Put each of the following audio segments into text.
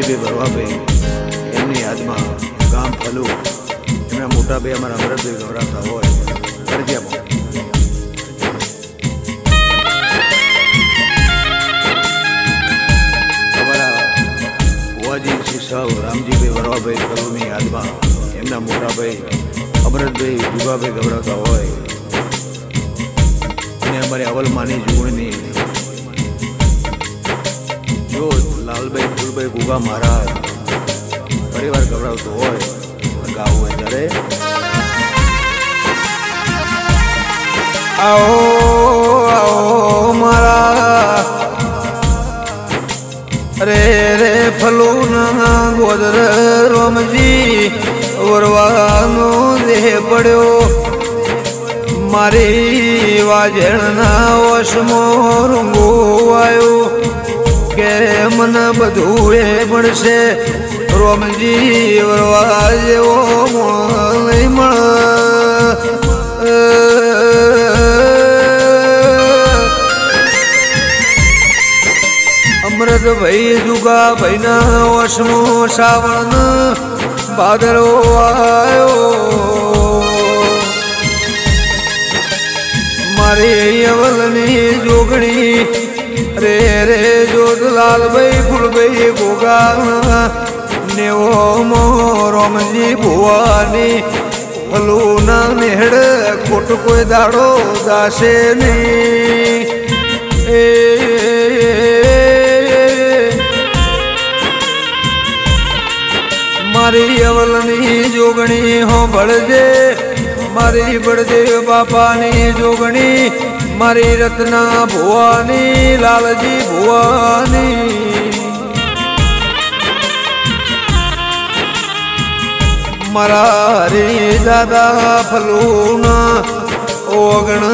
રામજીભાઈ ભરવાભાઈ એમની યાદમાં ગામ ફલું એમના મોટા ભાઈ અમારા અમરતભાઈ ગવરાવતા હોય ફરજિયાત અમારા ભુવાજી શ્રી સાવ રામજીભાઈ ભરવાભાઈ ફલુની યાદમાં એમના મોટા ભાઈ અમરતભાઈ જુગાભાઈ ગવરાવતા હોય અને અમારી અવલમાની જુગણીની જો લાલભાઈ ફૂલભાઈ ગુગા મહારાજ પરિવાર ગવડાવતો હોય ગાવું હોય ત્યારે આવો આવો મારા રે રે ફલુના ગોદર રોમજી વરવાનો દેહ પડ્યો મારી વાજણના વશમો રૂંગો આવ્યો કે મને બધું એ મળશે રોમજી વરવા જેવો નહીં મળ અમરતભાઈ જુગા ભાઈના વશમો શ્રાવણ ભાદરો આવ્યો મારી અવલની જોગણી રે રે જોધલાલભાઈ ફૂલભાઈ ગોગા નેવો મો રોમજી ભુવાની ફલુના નેહડ ખોટ કોઈ દાડો દાશે નહીં એ મારી અવલની જોગણી હો ભળજે મારી બળદેવ બાપાની જોગણી મારી રત્ના ભુવાની લાલજી ભુવાની મારા હરી દાદા ફલુના ઓગણ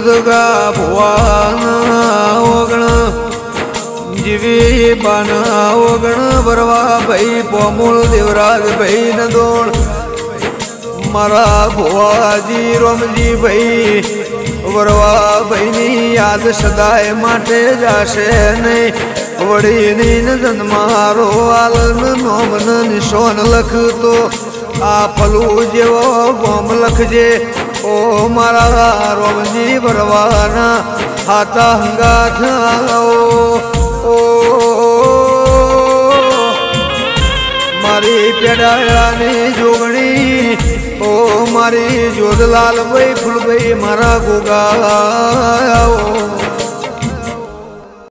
દગા ભુવાના ઓગણ જીવી બાના ઓગણ ભરવા ભાઈ પોમુલ દેવરાજ ભાઈ નદોણ મારા ભુવાજી રોમજી ભાઈ વરવા ભાઈની યાદ સદાય માટે જશે નહીં વડીની નજન મારો આલન નોમન નિશોન લખતો આ ફલું જેવો ગોમ લખજે ઓ મારા રોમજી વરવાના હાથા હંગાથ ઓ મારી પેડાયાની જોગણી ઓ મારી જોધલાલભાઈ ફૂલભાઈ મારા ગોગા